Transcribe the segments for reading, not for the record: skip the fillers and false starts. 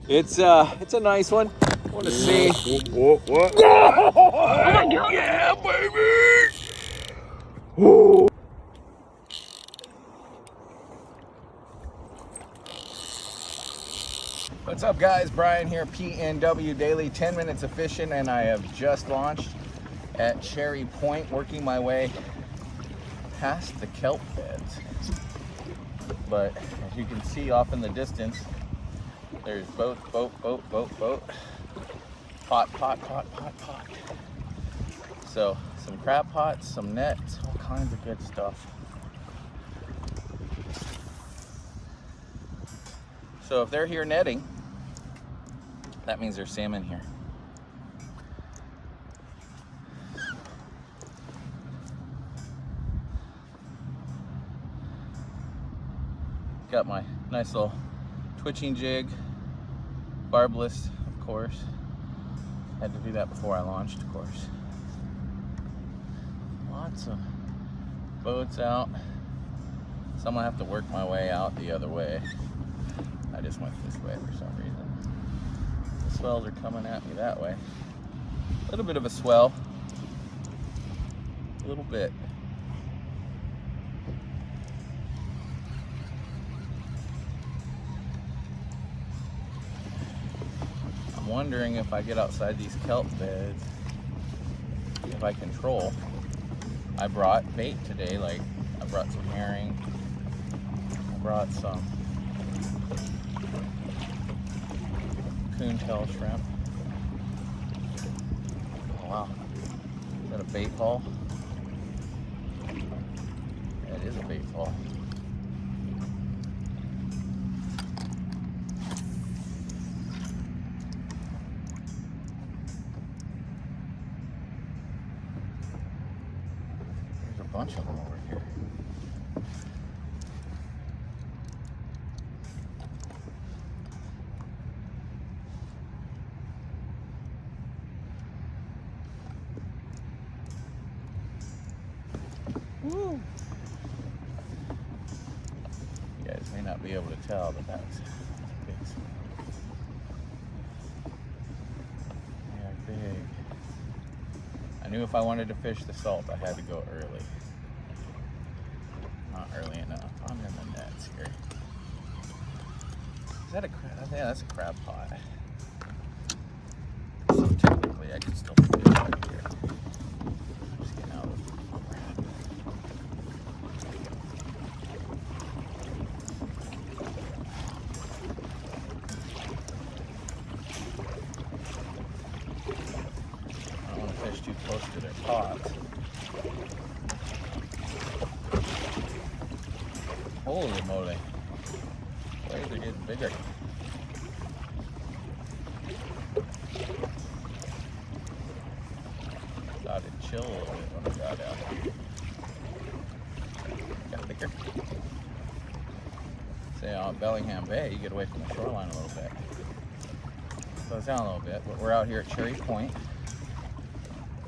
It's a nice one. I want to see. What? Oh my God. Yeah, baby. Ooh. What's up, guys? Brian here, PNW Daily, 10 minutes of fishing, and I have just launched at Cherry Point, working my way past the kelp beds. But as you can see off in the distance, there's boat, pot. So some crab pots, some nets, all kinds of good stuff. So if they're here netting, that means there's salmon here. Got my nice little twitching jig, barbless, of course. Had to do that before I launched, of course. Lots of boats out. So I'm gonna have to work my way out the other way. I just went this way for some reason. The swells are coming at me that way. A little bit of a swell. A little bit. I'm wondering if I get outside these kelp beds, if I control. I brought bait today, like I brought some herring, I brought some coontail shrimp. Oh wow, is that a bait haul? Yeah, it is a bait haul. Bunch of them over here. Woo. You guys may not be able to tell, but that's big. They are big. I knew if I wanted to fish the salt, I had to go early. Not early enough. I'm in the nets here. Is that a crab? Yeah, that's a crab pot. So technically, I could still fish right here. I'm just getting out of the crab. I don't want to fish too close to their pots. Holy moly. Waves are getting bigger. Thought it'd chill a little bit when I got out. Got bigger. Say on Bellingham Bay, you get away from the shoreline a little bit. Slows down a little bit, but we're out here at Cherry Point.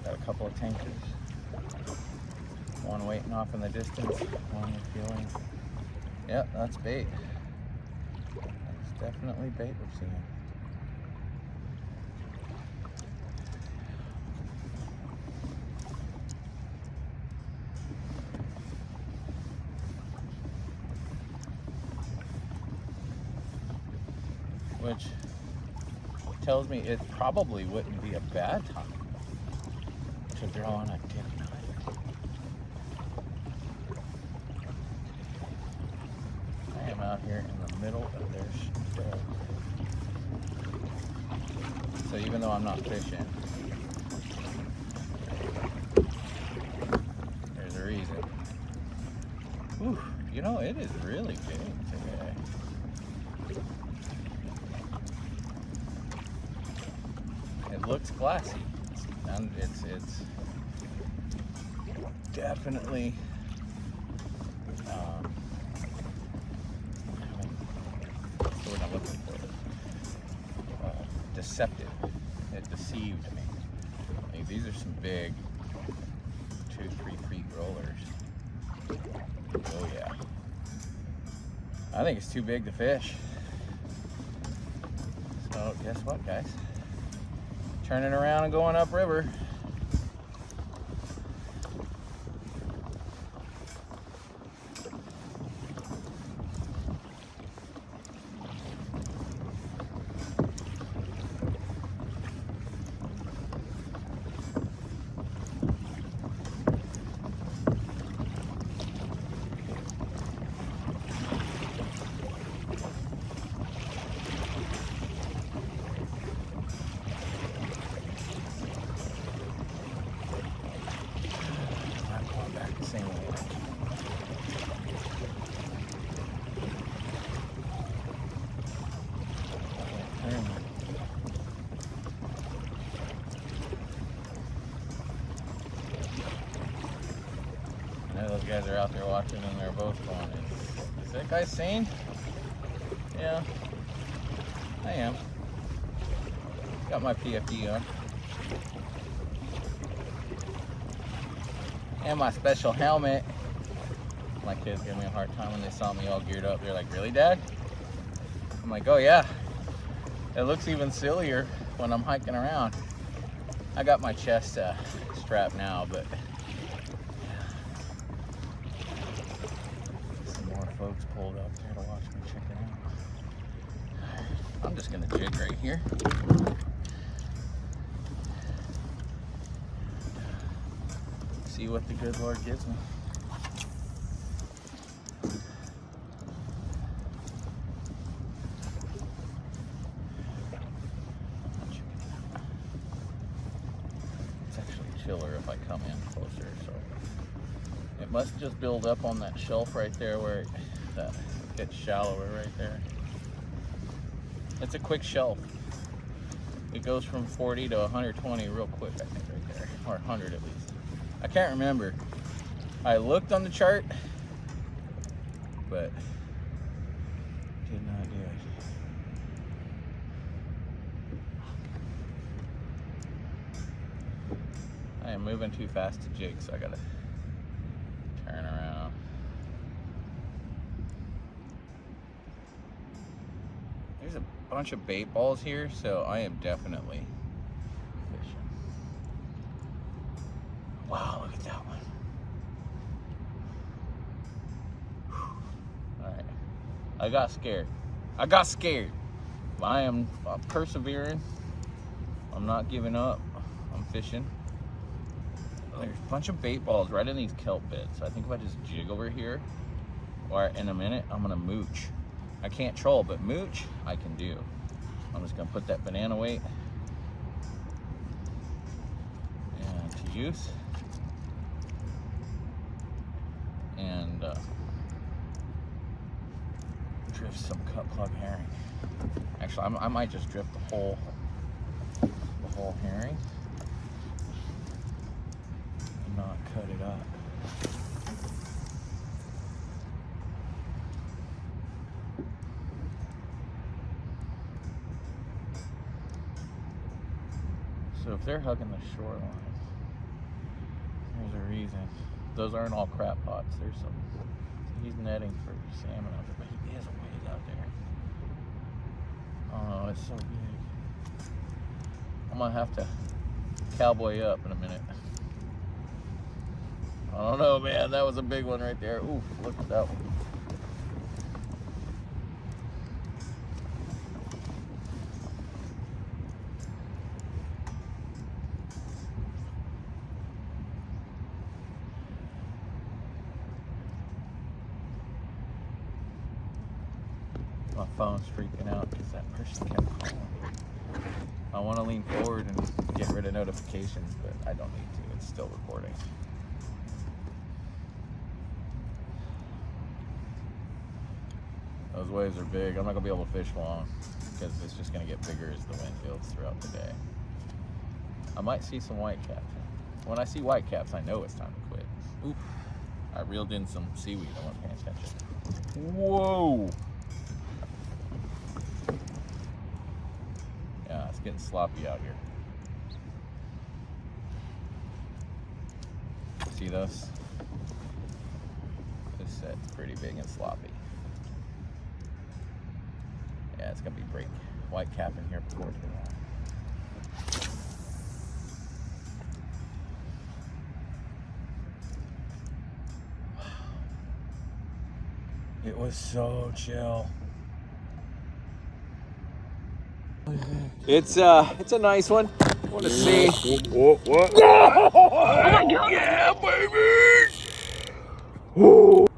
Got a couple of tankers. One waiting off in the distance, one refueling. Yep, that's bait. That's definitely bait we're seeing. Which tells me it probably wouldn't be a bad time to draw on a tin knife. Out here in the middle of their spread. So even though I'm not fishing, there's a reason. Whew, you know, it is really big today. It looks glassy, and it's definitely deceptive. It deceived me. Like, these are some big 2-3 feet rollers. Oh yeah. I think it's too big to fish. So guess what, guys? Turning around and going upriver. Same way. I know those guys are out there watching and they're both going, is that guy sane? Yeah, I am. Got my PFD on. And my special helmet. My kids give me a hard time when they saw me all geared up. They're like, really, Dad? I'm like, oh yeah. It looks even sillier when I'm hiking around. I got my chest strap now, but some more folks pulled up there to watch me check it out. I'm just gonna jig right here. See what the good Lord gives me. It's actually chiller if I come in closer, so it must just build up on that shelf right there where that gets shallower right there. It's a quick shelf. It goes from 40 to 120 real quick, I think, right there, or 100 at least. I can't remember. I looked on the chart, but did not do it. I am moving too fast to jig, so I gotta turn around. There's a bunch of bait balls here, so I am definitely fishing. Wow, look at that one. Alright. I got scared. I am persevering. I'm not giving up. I'm fishing. There's a bunch of bait balls right in these kelp beds. So I think if I just jig over here, or in a minute, I'm gonna mooch. I can't troll, but mooch, I can do. I'm just gonna put that banana weight and to use. And drift some cut plug herring. Actually, I might just drift the whole herring and not cut it up. So if they're hugging the shoreline, there's a reason. Those aren't all crap pots. There's some. He's netting for salmon out there, but he is way out there. Oh, it's so big. I'm gonna have to cowboy up in a minute. I don't know, man. That was a big one right there. Ooh, look at that one. My phone's freaking out because that person kept calling. I want to lean forward and get rid of notifications, but I don't need to. It's still recording. Those waves are big. I'm not going to be able to fish long because it's just going to get bigger as the wind builds throughout the day. I might see some whitecaps. When I see whitecaps, I know it's time to quit. Oop. I reeled in some seaweed. I wasn't paying attention. Whoa! Yeah, it's getting sloppy out here. See those? This set's pretty big and sloppy. Yeah, it's gonna be break. white cap in here before too long. It was so chill. It's a nice one. I want to see. What? Oh my God. Yeah, baby. Ooh.